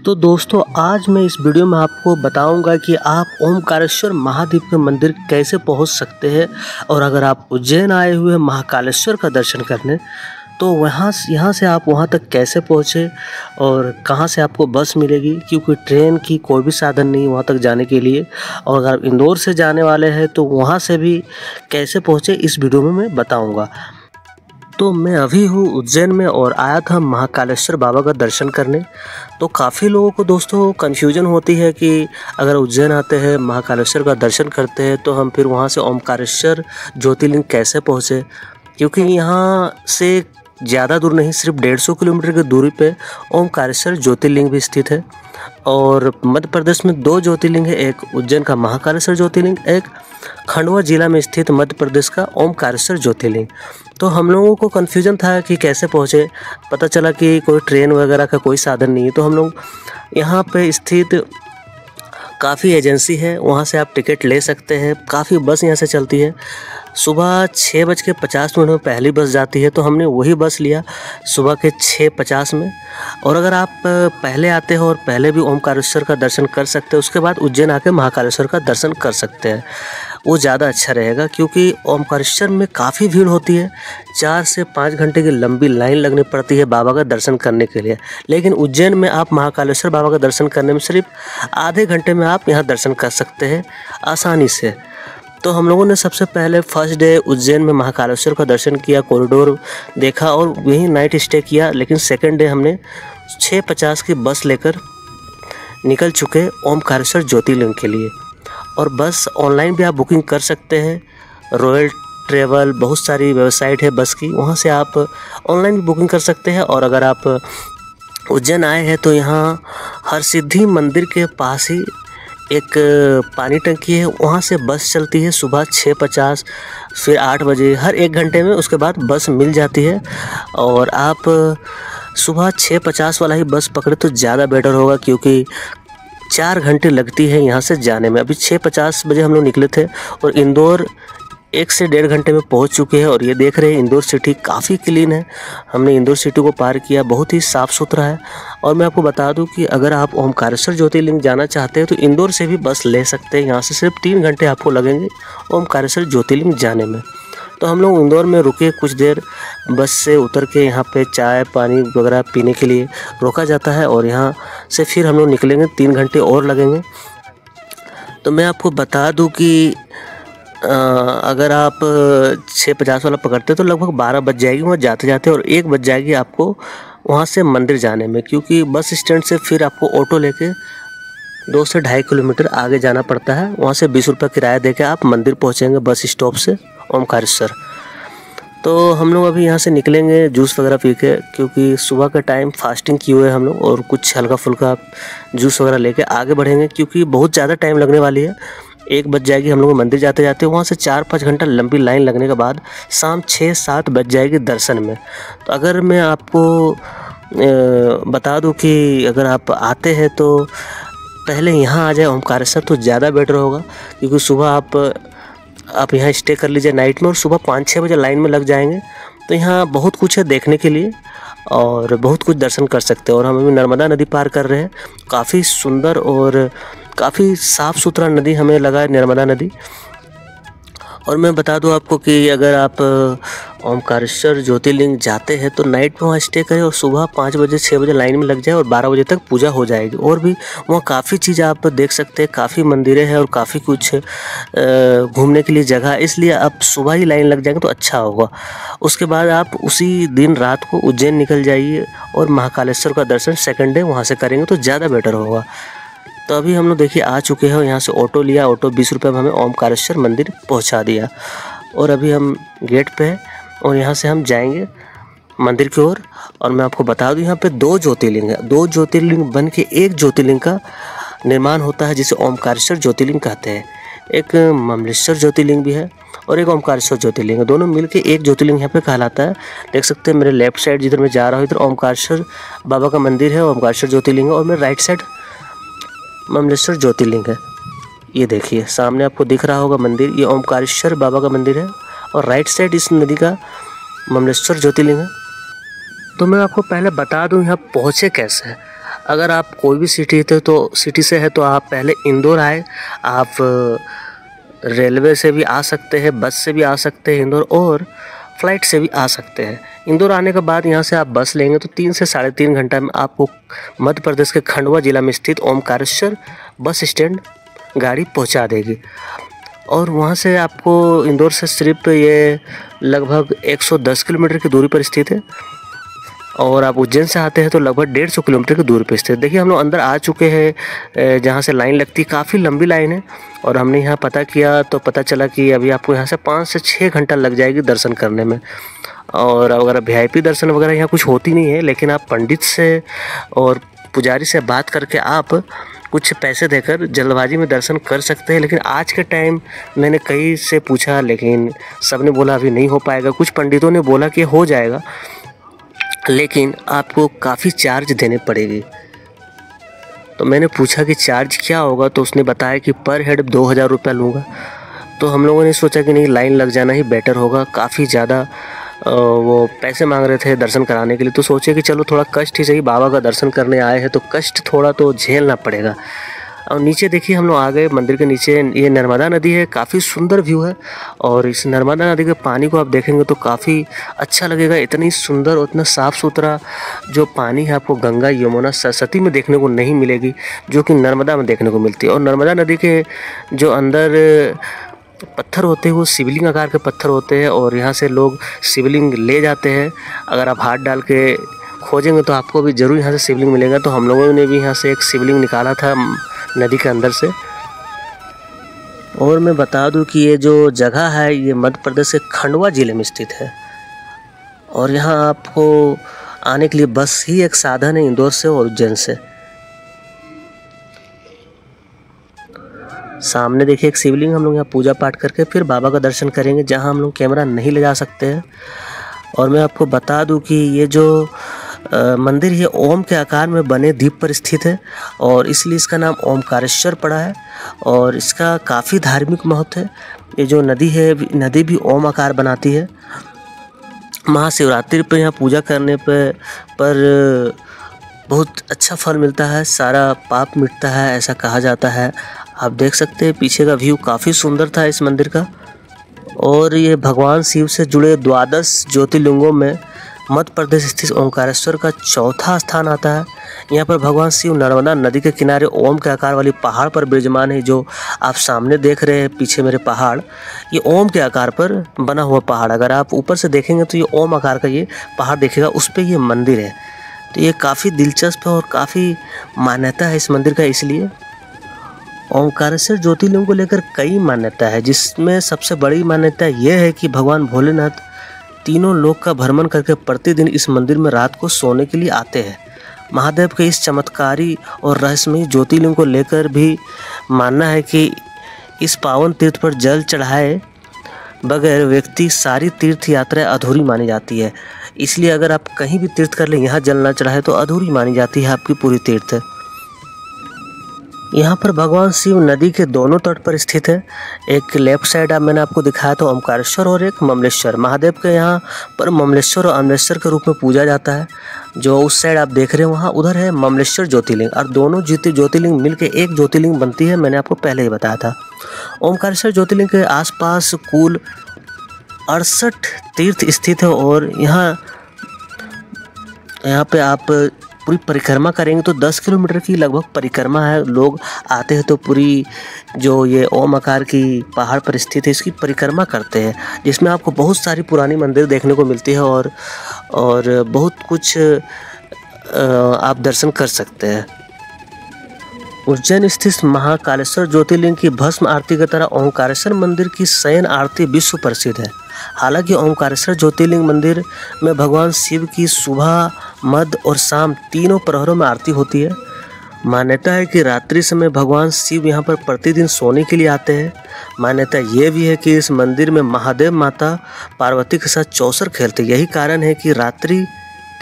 तो दोस्तों आज मैं इस वीडियो में आपको बताऊंगा कि आप ओमकारेश्वर महादेव के मंदिर कैसे पहुंच सकते हैं। और अगर आप उज्जैन आए हुए हैं महाकालेश्वर का दर्शन करने तो यहाँ से आप वहाँ तक कैसे पहुँचे और कहाँ से आपको बस मिलेगी, क्योंकि ट्रेन की कोई भी साधन नहीं वहाँ तक जाने के लिए। और अगर आप इंदौर से जाने वाले हैं तो वहाँ से भी कैसे पहुँचे इस वीडियो में मैं बताऊँगा। तो मैं अभी हूँ उज्जैन में और आया था महाकालेश्वर बाबा का दर्शन करने। तो काफ़ी लोगों को दोस्तों कन्फ्यूजन होती है कि अगर उज्जैन आते हैं महाकालेश्वर का दर्शन करते हैं तो हम फिर वहाँ से ओमकारेश्वर ज्योतिर्लिंग कैसे पहुँचे, क्योंकि यहाँ से ज़्यादा दूर नहीं, सिर्फ 150 किलोमीटर की दूरी पे ओमकारेश्वर ज्योतिर्लिंग भी स्थित है। और मध्य प्रदेश में 2 ज्योतिर्लिंग है, एक उज्जैन का महाकालेश्वर ज्योतिर्लिंग, एक खंडवा जिला में स्थित मध्य प्रदेश का ओमकारेश्वर ज्योतिर्लिंग। तो हम लोगों को कन्फ्यूजन था कि कैसे पहुँचे। पता चला कि कोई ट्रेन वगैरह का कोई साधन नहीं है, तो हम लोग यहाँ पे स्थित काफ़ी एजेंसी है, वहाँ से आप टिकट ले सकते हैं। काफ़ी बस यहाँ से चलती है। सुबह 6:50 में पहली बस जाती है, तो हमने वही बस लिया सुबह के 6:50 में। और अगर आप पहले आते हो और पहले भी ओमकारेश्वर का दर्शन कर सकते हैं, उसके बाद उज्जैन आके महाकालेश्वर का दर्शन कर सकते हैं, वो ज़्यादा अच्छा रहेगा। क्योंकि ओमकारेश्वर में काफ़ी भीड़ होती है, 4 से 5 घंटे की लंबी लाइन लगनी पड़ती है बाबा का दर्शन करने के लिए। लेकिन उज्जैन में आप महाकालेश्वर बाबा का दर्शन करने में सिर्फ आधे घंटे में आप यहाँ दर्शन कर सकते हैं आसानी से। तो हम लोगों ने सबसे पहले फर्स्ट डे उज्जैन में महाकालेश्वर का दर्शन किया, कॉरिडोर देखा और वहीं नाइट स्टे किया। लेकिन सेकंड डे हमने 6:50 की बस लेकर निकल चुके ओमकारेश्वर ज्योतिर्लिंग के लिए। और बस ऑनलाइन भी आप बुकिंग कर सकते हैं, रॉयल ट्रेवल, बहुत सारी वेबसाइट है बस की, वहाँ से आप ऑनलाइन भी बुकिंग कर सकते हैं। और अगर आप उज्जैन आए हैं तो यहाँ हरसिद्धि मंदिर के पास ही एक पानी टंकी है, वहाँ से बस चलती है सुबह 6:50, फिर 8 बजे, हर 1 घंटे में उसके बाद बस मिल जाती है। और आप सुबह 6:50 वाला ही बस पकड़े तो ज़्यादा बेटर होगा, क्योंकि 4 घंटे लगती है यहाँ से जाने में। अभी 6:50 बजे हम लोग निकले थे और इंदौर 1 से 1.5 घंटे में पहुँच चुके हैं। और ये देख रहे हैं इंदौर सिटी काफ़ी क्लीन है। हमने इंदौर सिटी को पार किया, बहुत ही साफ़ सुथरा है। और मैं आपको बता दूं कि अगर आप ओमकारेश्वर ज्योतिर्लिंग जाना चाहते हैं तो इंदौर से भी बस ले सकते हैं। यहाँ से सिर्फ 3 घंटे आपको लगेंगे ओमकारेश्वर ज्योतिर्लिंग जाने में। तो हम लोग इंदौर में रुके कुछ देर, बस से उतर के यहाँ पे चाय पानी वगैरह पीने के लिए रोका जाता है। और यहाँ से फिर हम लोग निकलेंगे, 3 घंटे और लगेंगे। तो मैं आपको बता दूँ कि अगर आप 6:50 वाला पकड़ते तो लगभग 12 बज जाएगी वहाँ जाते जाते, और 1 बज जाएगी आपको वहाँ से मंदिर जाने में। क्योंकि बस स्टैंड से फिर आपको ऑटो लेके 2 से 2.5 किलोमीटर आगे जाना पड़ता है। वहाँ से 20 रुपये किराया देके आप मंदिर पहुँचेंगे बस स्टॉप से ओमकारेश्वर। तो हम लोग अभी यहाँ से निकलेंगे जूस वगैरह पी के, क्योंकि सुबह का टाइम फास्टिंग किए हुए हम लोग, और कुछ हल्का फुल्का जूस वगैरह लेके आगे बढ़ेंगे, क्योंकि बहुत ज़्यादा टाइम लगने वाली है। 1 बज जाएगी हम लोग मंदिर जाते जाते, वहाँ से 4-5 घंटा लंबी लाइन लगने के बाद शाम 6-7 बज जाएगी दर्शन में। तो अगर मैं आपको बता दूं कि अगर आप आते हैं तो पहले यहाँ आ जाए ओमकारेश्वर तो ज़्यादा बेटर होगा, क्योंकि सुबह आप यहाँ स्टे कर लीजिए नाइट में, और सुबह 5-6 बजे लाइन में लग जाएंगे। तो यहाँ बहुत कुछ है देखने के लिए और बहुत कुछ दर्शन कर सकते हैं। और हम अभी नर्मदा नदी पार कर रहे हैं, काफ़ी सुंदर और काफ़ी साफ़ सुथरा नदी हमें लगा है नर्मदा नदी। और मैं बता दूं आपको कि अगर आप ओमकारेश्वर ज्योतिर्लिंग जाते हैं तो नाइट में वहाँ स्टे करें और सुबह 5 बजे 6 बजे लाइन में लग जाए और 12 बजे तक पूजा हो जाएगी। और भी वहाँ काफ़ी चीज़ आप देख सकते हैं, काफ़ी मंदिरें हैं और काफ़ी कुछ घूमने के लिए जगह, इसलिए आप सुबह ही लाइन लग जाएंगे तो अच्छा होगा। उसके बाद आप उसी दिन रात को उज्जैन निकल जाइए और महाकालेश्वर का दर्शन सेकंड डे वहाँ से करेंगे तो ज़्यादा बेटर होगा। तो अभी हम लोग देखिए आ चुके हैं, यहाँ से ऑटो लिया, ऑटो 20 रुपये में हमें ओमकारेश्वर मंदिर पहुँचा दिया। और अभी हम गेट पे हैं और यहाँ से हम जाएंगे मंदिर की ओर। और मैं आपको बता दूँ यहाँ पे 2 ज्योतिर्लिंग है, 2 ज्योतिर्लिंग बन के एक ज्योतिर्लिंग का निर्माण होता है, जिसे ओमकारेश्वर ज्योतिर्लिंग कहते हैं। एक ममलेश्वर ज्योतिर्लिंग भी है और एक ओमकारेश्वर ज्योतिर्लिंग है, दोनों मिलके एक ज्योतिर्लिंग यहाँ पे कहलाता है। देख सकते हैं मेरे लेफ्ट साइड जिधर मैं जा रहा हूँ इधर ओमकारेश्वर बाबा का मंदिर है, ओमकारेश्वर ज्योतिर्लिंग है, और मेरे राइट साइड ममलेश्वर ज्योतिर्लिंग है। ये देखिए सामने आपको दिख रहा होगा मंदिर, ये ओमकारेश्वर बाबा का मंदिर है और राइट साइड इस नदी का ममलेश्वर ज्योतिर्लिंग है। तो मैं आपको पहले बता दूं यहाँ पहुँचे कैसे हैं। अगर आप कोई भी सिटी से है तो आप पहले इंदौर आए। आप रेलवे से भी आ सकते हैं, बस से भी आ सकते हैं इंदौर, और फ्लाइट से भी आ सकते हैं। इंदौर आने के बाद यहाँ से आप बस लेंगे तो 3 से 3.5 घंटा में आपको मध्य प्रदेश के खंडवा जिला में स्थित ओमकारेश्वर बस स्टैंड गाड़ी पहुँचा देगी। और वहाँ से आपको इंदौर से सिर्फ ये लगभग 110 किलोमीटर की दूरी पर स्थित है, और आप उज्जैन से आते हैं तो लगभग 150 किलोमीटर की दूरी पर स्थित। देखिए हम लोग अंदर आ चुके हैं, जहाँ से लाइन लगती है, काफ़ी लंबी लाइन है। और हमने यहाँ पता किया तो पता चला कि अभी आपको यहाँ से 5 से 6 घंटा लग जाएगी दर्शन करने में। और अगर VIP दर्शन वगैरह यहाँ कुछ होती नहीं है, लेकिन आप पंडित से और पुजारी से बात करके आप कुछ पैसे देकर जल्दबाजी में दर्शन कर सकते हैं। लेकिन आज के टाइम मैंने कई से पूछा, लेकिन सब ने बोला अभी नहीं हो पाएगा। कुछ पंडितों ने बोला कि हो जाएगा, लेकिन आपको काफ़ी चार्ज देने पड़ेगी। तो मैंने पूछा कि चार्ज क्या होगा, तो उसने बताया कि पर हेड 2000 रुपया लूँगा। तो हम लोगों ने सोचा कि नहीं, लाइन लग जाना ही बेटर होगा। काफ़ी ज़्यादा वो पैसे मांग रहे थे दर्शन कराने के लिए, तो सोचे कि चलो थोड़ा कष्ट ही सही, बाबा का दर्शन करने आए हैं तो कष्ट थोड़ा तो झेलना पड़ेगा। और नीचे देखिए हम लोग आ गए मंदिर के नीचे। ये नर्मदा नदी है, काफ़ी सुंदर व्यू है। और इस नर्मदा नदी के पानी को आप देखेंगे तो काफ़ी अच्छा लगेगा। इतनी सुंदर और इतना साफ़ सुथरा जो पानी है आपको गंगा, यमुना, सरस्वती में देखने को नहीं मिलेगी, जो कि नर्मदा में देखने को मिलती है। और नर्मदा नदी के जो अंदर पत्थर होते हैं वो शिवलिंग आकार के पत्थर होते हैं, और यहाँ से लोग शिवलिंग ले जाते हैं। अगर आप हाथ डाल के खोजेंगे तो आपको भी ज़रूर यहाँ से शिवलिंग मिलेगा। तो हम लोगों ने भी यहाँ से एक शिवलिंग निकाला था नदी के अंदर से। और मैं बता दूं कि ये जो जगह है ये मध्य प्रदेश के खंडवा ज़िले में स्थित है, और यहाँ आपको आने के लिए बस ही एक साधन है इंदौर से और उज्जैन से। सामने देखिए एक शिवलिंग, हम लोग यहाँ पूजा पाठ करके फिर बाबा का दर्शन करेंगे, जहाँ हम लोग कैमरा नहीं ले जा सकते हैं। और मैं आपको बता दूं कि ये जो मंदिर ये ओम के आकार में बने द्वीप पर स्थित है, और इसलिए इसका नाम ओमकारेश्वर पड़ा है। और इसका काफ़ी धार्मिक महत्व है। ये जो नदी है, नदी भी ओम आकार बनाती है। महाशिवरात्रि पर यहाँ पूजा करने पर बहुत अच्छा फल मिलता है, सारा पाप मिटता है, ऐसा कहा जाता है। आप देख सकते हैं पीछे का व्यू काफ़ी सुंदर था इस मंदिर का। और ये भगवान शिव से जुड़े 12 ज्योतिर्लिंगों में मध्य प्रदेश स्थित ओमकारेश्वर का चौथा स्थान आता है। यहाँ पर भगवान शिव नर्मदा नदी के किनारे ओम के आकार वाली पहाड़ पर विराजमान है। जो आप सामने देख रहे हैं पीछे मेरे पहाड़, ये ओम के आकार पर बना हुआ पहाड़। अगर आप ऊपर से देखेंगे तो ये ओम आकार का ये पहाड़ दिखेगा, उस पर ये मंदिर है। तो ये काफ़ी दिलचस्प है और काफ़ी मान्यता है इस मंदिर का। इसलिए ओमकारेश्वर ज्योतिर्लिंग को लेकर कई मान्यता है, जिसमें सबसे बड़ी मान्यता यह है कि भगवान भोलेनाथ तीनों लोक का भ्रमण करके प्रतिदिन इस मंदिर में रात को सोने के लिए आते हैं। महादेव के इस चमत्कारी और रहस्यमयी ज्योतिर्लिंग को लेकर भी मानना है कि इस पावन तीर्थ पर जल चढ़ाए बगैर व्यक्ति सारी तीर्थ यात्राएं अधूरी मानी जाती है। इसलिए अगर आप कहीं भी तीर्थ कर लें, यहाँ जल न चढ़ाए तो अधूरी मानी जाती है आपकी पूरी तीर्थ। यहाँ पर भगवान शिव नदी के दोनों तट पर स्थित है। एक लेफ्ट साइड मैंने आपको दिखाया था ओमकारेश्वर, और एक ममलेश्वर। महादेव के यहाँ पर ममलेश्वर और अमलेश्वर के रूप में पूजा जाता है। जो उस साइड आप देख रहे हैं वहाँ उधर है ममलेश्वर ज्योतिर्लिंग, और दोनों ज्योतिर्लिंग मिलकर एक ज्योतिर्लिंग बनती है। मैंने आपको पहले ही बताया था। ओमकारेश्वर ज्योतिर्लिंग के आसपास कुल 68 तीर्थ स्थित है, और यहाँ पे आप पूरी परिक्रमा करेंगे तो 10 किलोमीटर की लगभग परिक्रमा है। लोग आते हैं तो पूरी जो ये ओम आकार की पहाड़ पर स्थित है इसकी परिक्रमा करते हैं, जिसमें आपको बहुत सारी पुरानी मंदिर देखने को मिलती है, और बहुत कुछ आप दर्शन कर सकते हैं। उज्जैन स्थित महाकालेश्वर ज्योतिर्लिंग की भस्म आरती की तरह ओमकारेश्वर मंदिर की शयन आरती विश्व प्रसिद्ध है। हालांकि ओमकारेश्वर ज्योतिर्लिंग मंदिर में भगवान शिव की सुबह, मध्य और शाम तीनों प्रहरों में आरती होती है। मान्यता है कि रात्रि समय भगवान शिव यहाँ पर प्रतिदिन सोने के लिए आते हैं। मान्यता ये भी है कि इस मंदिर में महादेव माता पार्वती के साथ चौसर खेलते। यही कारण है कि रात्रि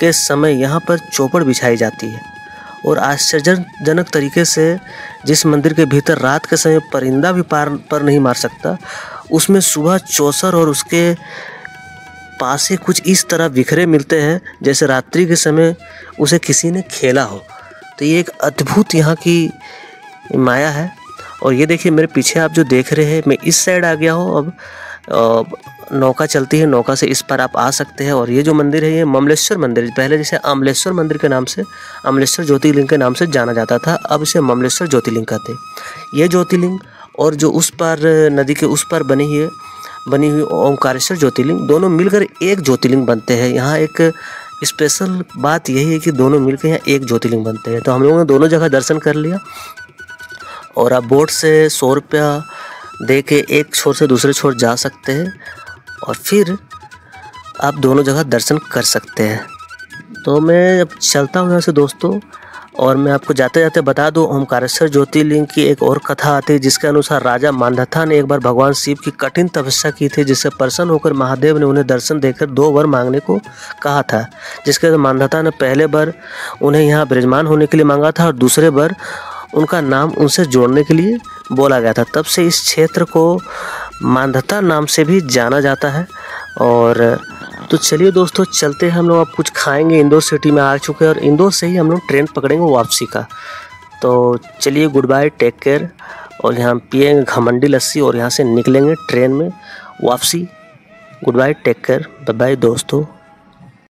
के समय यहाँ पर चौपड़ बिछाई जाती है। और आश्चर्यजनक तरीके से जिस मंदिर के भीतर रात के समय परिंदा भी पर नहीं मार सकता, उसमें सुबह चौसर और उसके पासे कुछ इस तरह बिखरे मिलते हैं जैसे रात्रि के समय उसे किसी ने खेला हो। तो ये एक अद्भुत यहाँ की माया है। और ये देखिए मेरे पीछे आप जो देख रहे हैं, मैं इस साइड आ गया हूँ। अब नौका चलती है, नौका से इस पर आप आ सकते हैं। और ये जो मंदिर है ये ममलेश्वर मंदिर, पहले जैसे अमलेश्वर मंदिर के नाम से, अमलेश्वर ज्योतिर्लिंग के नाम से जाना जाता था, अब इसे ममलेश्वर ज्योतिर्लिंग कहते हैं। ये ज्योतिर्लिंग और जो उस पार नदी के उस पार बनी हुई ओमकारेश्वर ज्योतिर्लिंग, दोनों मिलकर एक ज्योतिर्लिंग बनते हैं। यहाँ एक स्पेशल बात यही है कि दोनों मिलकर यहाँ एक ज्योतिर्लिंग बनते हैं। तो हम लोगों ने दोनों जगह दर्शन कर लिया। और आप बोट से 100 रुपया दे के एक छोर से दूसरे छोर जा सकते हैं और फिर आप दोनों जगह दर्शन कर सकते हैं। तो मैं अब चलता हूँ यहाँ से दोस्तों। और मैं आपको जाते जाते बता दूँ, ओमकारेश्वर ज्योतिर्लिंग की एक और कथा आती है, जिसके अनुसार राजा मांधाता ने एक बार भगवान शिव की कठिन तपस्या की थी, जिससे प्रसन्न होकर महादेव ने उन्हें दर्शन देकर 2 वर मांगने को कहा था। जिसके मांधाता ने पहले बार उन्हें यहाँ विराजमान होने के लिए मांगा था और दूसरे बार उनका नाम उनसे जोड़ने के लिए बोला गया था। तब से इस क्षेत्र को मांधाता नाम से भी जाना जाता है। और तो चलिए दोस्तों चलते हैं हम लोग। अब कुछ खाएंगे, इंदौर सिटी में आ चुके हैं और इंदौर से ही हम लोग ट्रेन पकड़ेंगे वापसी का। तो चलिए, गुड बाय, टेक केयर। और यहाँ पिएंगे घमंडी लस्सी और यहाँ से निकलेंगे ट्रेन में वापसी। Goodbye, take care, bye bye दोस्तों।